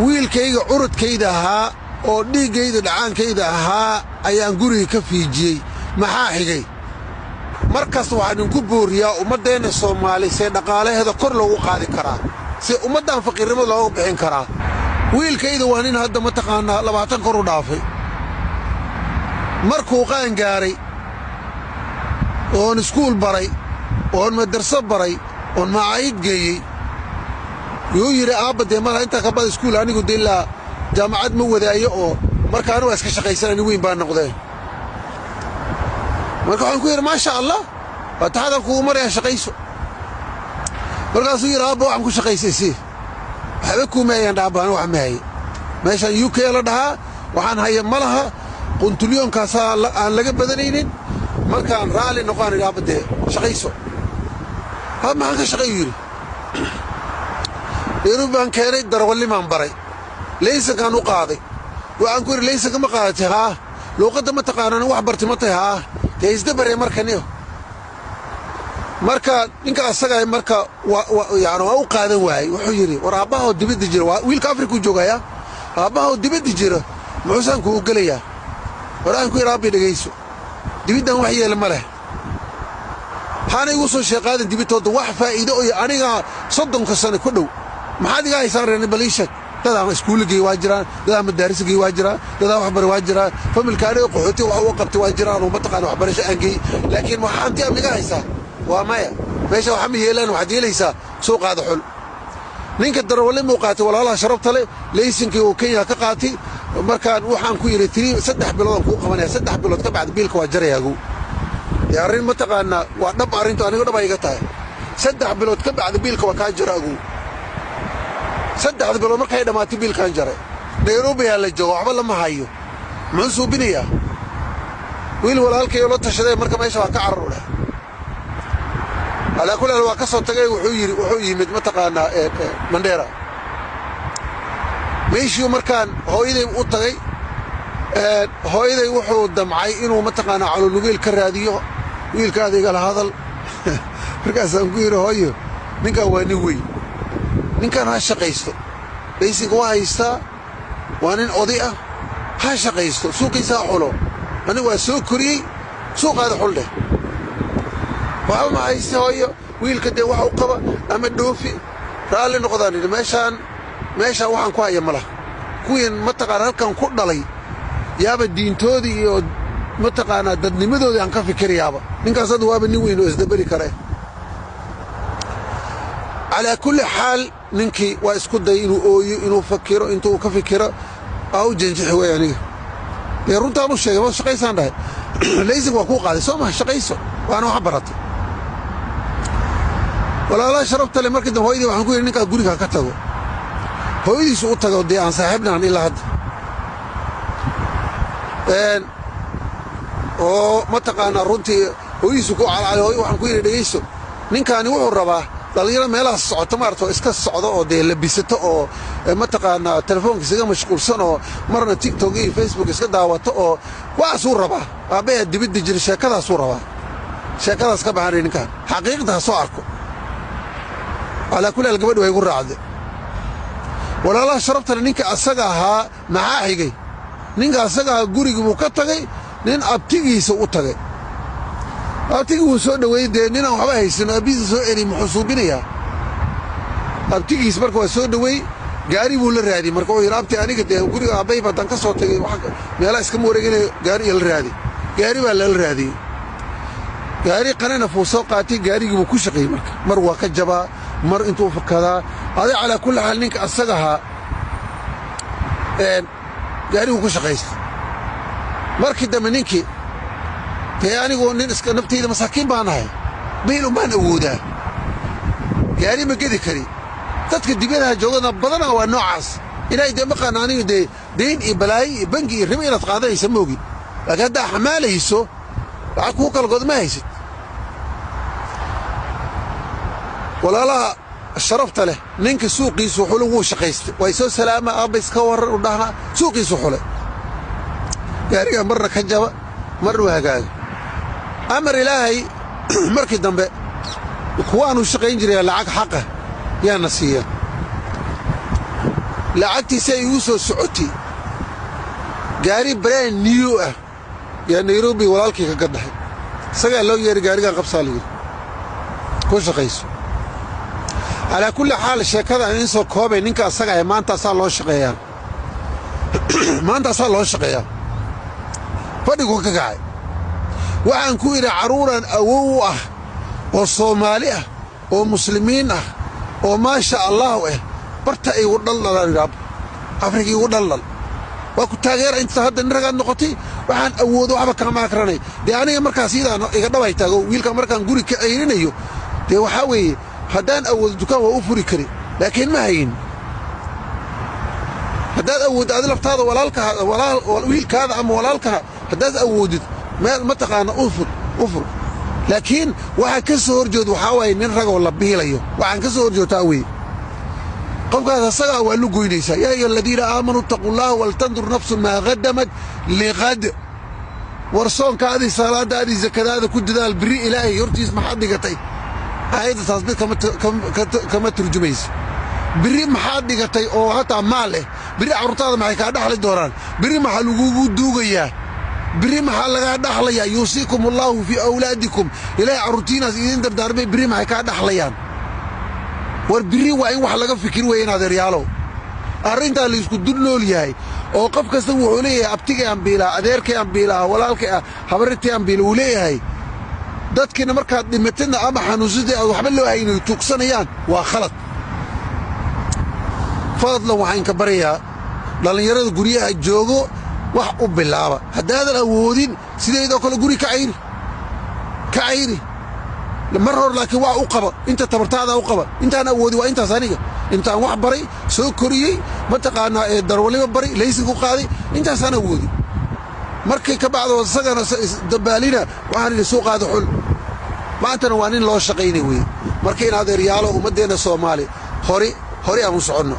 wiilkayga curudkayda ahaa oo dhiiggayda dhacaankayda ahaa ayaan guriga ka fiijiyey maxaa xigay markaas waxaan idinku booriyaa ummaddeena Soomaali see dhaqaalaheeda kor loogu qaadi karaa si ummaddan faqiirnimo looga bixin karaa wiilkayda waa nin hadda ma taqaanaa 20 kor u dhaafay markuu qaan gaaray oon iskuul baray oon madarso baray oon macaayid geeyey yuu yidhi aabba dee malaha intaa ka bada iskuul anigu dee ilaa jaamacad ma wadaayo oo markaana waa iska shaqaysanani weyn baa noqdeen marka waxaan ku yidhi maasha allah waa taxadan kugu marayaan shaqayso markaasuu yidhi aabba waxaan ku shaqaysaysii waxba kuumeeyaan dhaabaan wax ma haye meeshaan UK la dhahaa waxaan haya ma laha quntuliyoonkaasaa aan laga badanaynin markaan raalli noqon idhi aabba dee shaqayso ha maxaan ka shaqayu yidhi baan keenay darawalnimaan baray laysankaan u qaaday waxaan ku yidhi laysanka ma qaadatay haa luuqadda ma taqaanaan wax barti ma tahay haa dee isdabaree markaniyo marka ninka asaga marka yani waa u qaadan waayey wuxuu yidhi war aabbahoo dibadda jira waa wiilka Afrika u joogaya aabbahoo dibadda jira muxuusaan kugu gelayaa waraan ku yidhi aabbi dhegayso dibiddan wax yeela ma leh waxaana igu soo sheeqaadan dibitooda wax faa'iido oo aniga 30 sano ku dhow maxaad iga haysaan reer baliishad dadaan iskuuligii waa jiraan dadaan madaarisgii waa jiraan dadaan waxbar waa jiraan familkaana qaxooti wax u qabtay waa jiraan oo mataqaan waxbarasho aan geey laakiin waxaan tii amiga haysaa waa maya meesha waxa ma yeelaan waxaad yeelaysaa suuqaada xul ninka darawale muu qaatay walaalaha sharafta leh laysinkii uu Kenya ka qaatay markaan waxaan ku yiri 3 bilood ku qabanaya 3 bilood ka bacd biilka waa jarayaagu yaarin mataqaana waa dhab arintu aniga dhab ayga tahay 3 bilood ka bacd biilka waa ka jaraagu 3 bilood markay dhamaatay biilkan jaray Nairobi yaa la joogo waxba lama hayo muxuu suubinayaa wiil walaalkay oo la tashaday marka meesha waa ka carruur ala kullu waa ka soo tagay wuxuu yimid mataqaana Mandera meeshii markaan hooyaday u tagay hooyaday wuxuu damcay inuu mataqaana calolugeel ka raadiyo wiilka adeega la hadal markaas aan ku yiri hooyo ninka waa nin weyn ninkan ha shaqaysto basic waa haysta waa nin oday ah ha shaqaysto suuqiisa xulo anigu waa soo koriyay suuqaada xuldhe waa ma haysta hooyo wiilka dee waxa uu qaba ama dhoofi raalli noqdaan meeshaan waxaan ku haya malaha kuween mataqaana halkan ku dhalay yaaba diintoodii iyo mataqaana dadnimadoodii aan ka fikirayaaba ninkaas hadda waaba nin weyn oo isdabari kare على كل حال ننكي واسكت إنه فكره إنتو كفكره أو جنجح ويعني يرون تانو الشيء ما شقيس عنده ليس وقوق هذا سوما شقيسه وأنا حبرته ولا لا شربت لمركز هويدي وحنقول إنك أقولك هكذا هويدي سوء تقول عن صاحبنا عن إلا هذا oo mataqaana runtii hooyisu ku calaalay waxaan ku yiri dhageyso ninkaani wuxuu rabaa dhalinyaro meelaha socoto maarto iska socdo oo dee labisato oo mataqaana telefoonka isaga mashquulsan oo marna TikTok iyo Facebook iska daawato oo waas uu rabaa aabay dibadda jir sheekadaas uu rabaa sheekadaas ka baxay ninkan xaqiiqda soo arko ala kulli gabadhu way ugu raacday walaalaha sharafta ninka asaga ahaa maxaa xigay ninka asaga guriga uu ka tagay nin abtigiisa u tagay abtigi uu soo dhaweeyay nin aan waxba haysan abiisa soo eri muxuubinaya abtigiis marka waa soo dhaweey gaari buu la raadi marka uu yiraabtay aniga dee guriga abay badan ka soo tagay wax meelaha iska wareeganay gaari la raadi gaari baa la raadi gaari qanana fuu soo qaatay gaarigi uu ku shaqeeyay marka mar waa ka jabaa mar intuu fakada hada ala kulli hal ninka asagaha gaari uu ku shaqeeyay markii dambe ninkii tee anigoo nin iska naftayda masaakiin baan ahay biil umaan awoodaa gaari ma gedi kari dadka dibadaha joogana badana waa noocaas inay dee maqaan anigu dee deyn iyo balaayi iyo bangi iyo ribo inaad qaadaysa moogi laakiin haddaa xamaalayso lacag kuu kala god ma haysid walaalaha sharafta leh ninka suuqiisu xulu wuu shaqaystay way soo salaama aabba iska waran u dhahna suuqiisu xulay gaariga marna ka jaba marna hagaaga amar ilaahay markii dambe kuwaanu shaqayn jiray lacag xaq ah yaana siiya lacagtiisa ay ugu soo socotay gaari brand new ah yaa Nairobi walaalkii ka gadhay isaga loo yeeray gaarigan qabsaa la yiri ku shaqayso ala kulli xaal sheekada in soo koobay ninka asaga ay maanta saa loo shaqeeyaan maanta saa loo shaqeeyaa fadhigu ka kacay waxaan ku iri caruuran awow ah oo Soomaali ah oo muslimiin ah oo maasha Allah barta ay u dhaldhalaan raab Afrika u dhaldhal waa ku taageer inta hadda niraga noqotay waxaan awoodo waxba kama akranay de aniga markaas sidaan iga dhaway taago wiilka markaan guri ka ceyrinayo de waxa weeye haddaan awoodo dukaan waa u furi kari laakiin ma hayn haddaad awood aad laftaada walaalka wiilkaada ama walaalka haddaad awoodid meel ma taqaana u fur laakiin waxa ka soo horjeedo waxa way nin rag oo la biilayo waxaan ka soo horjeedaa way qofkaas asaga waa lu goynaysa yaa ayyuhal ladina aamanu taqullaha wal tandur nafsun ma qaddamat liqad warsoonkaadi salaadaadi zakadaada ku dadaal biri ilaahay hortiis maxad dhigatay ayada tasbid kama turjumayso biri maxad dhigatay oo hata maal biri carruurtaada maxay ka dhaxli doonaan biri maxaa lagu duugayaa biri maxaa laga dhaxlayaa yuusikumullahu fi awlaadikum ilaahay carruurtiinaas idin dardaarmay biri maxay ka dhaxlayaan war biri waa in wax laga fikir weeyna adeeryaalo arrinta la isku dul nool yahay oo qof kasta wuxuu leeyahay abtiga aan biila adeerkay aan biila walaalkay habartay aan biila uu leeyahay dadkina marka dhimatana ama xanuusada waxba loo hayno tuugsanayaan waa khalad fadlan waxaan ka bariyaa dhalinyarada guriyaha joogo wax u bilaaba haddaadan awoodin sideedoo kale guri ka cayri mar hor laakiin waa u qaba inta tabartaada u qaba intaan awoodi waa intaas aniga intaan wax baray soo koriyay ma taqaana darwaliba baray laysi ku qaaday intaasaan awoodi markay ka bacdo isagana dabaalina waxaan soo qaado xul maantana waa nin loo shaqeynay weey markay in adeeryaalo ummadeena Soomaali hori aan u socono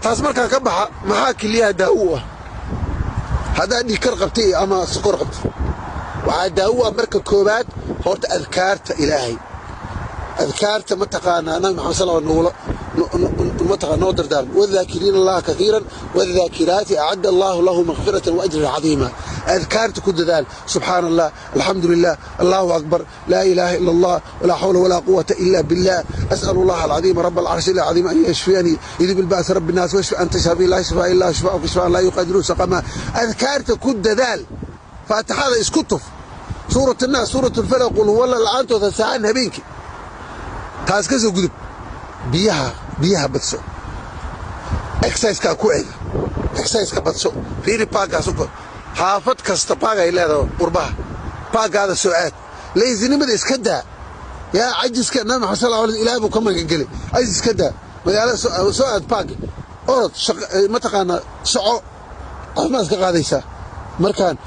taas markaan ka baxa maxaa kaliya daawo ah hadaa dhikar qabtay ama sokor qabtay waxa daawo marka koobaad horta adkaarta ilaahay adkaarta ma taqaana nabi maxamed sallallahu alayhi wasallam ma taqaana dardar wadhaakiriin allah kathiran wadhaakiraati a'adda allah lahu maghfiratan wa ajran 'azima adkaarta ku dadaal subhanallah alhamdulillah allahu akbar la ilaha illa allah wala hawla wala quwwata illa billah as'alu allah al-'azim rabb al-'arsh al-'azim an yashfiyani idib al-ba's rabb an-nas washfi anta shafi la shfa illa shfa'uka shfa la yuqadiru saqama adkaarta ku dadaal faatihada iskutuf سورة الناس سورة الفلق قل هو الله الآن تسعان هبينك تاس كذا قدب بيها بتسو اكسايز كاكوعي اكسايز كبتسو فيري باقا سكر حافظ كستا باقا إلا هذا قربها باقا هذا سؤال ليزي نمد اسكدا يا عجز كنا محصل على الإله وكما قلي عجز كدا مدالا سؤال باقا أرد متقانا سعو أفماس كقاديسا مركان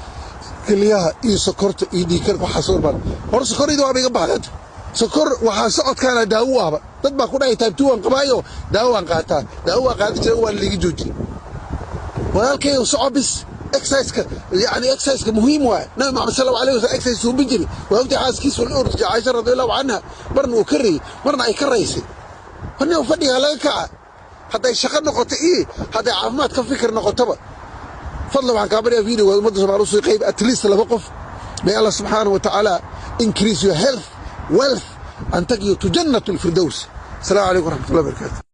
كليها إيه سكرت إيدي كان وحصور بان هو سكر إيدو أبي قبعد سكر وحصقت كان داوها تطبع كنا يتابتوان قبايو داوان قاتا داوها قاتا هو اللي يجوجي ولكن صعب بس اكسايسك يعني اكسايسك مهم واحد نبي محمد صلى الله عليه وسلم اكسايس هو بيجري وهودي حاس كيس والأرض عائشة رضي الله عنها مرنا وكري مرنا أي كريسي هني وفني على كعة حتى يشغل نقطة إيه هذا عفمات كفكر نقطة فضلا عن كابريا فيديو والمدرسة مع رسول قيب أتليست لفقف may Allah subhanahu wa ta'ala increase your health wealth and take you to Jannatul Firdaus. Assalamu alaikum wa rahmatullahi wa barakatuh.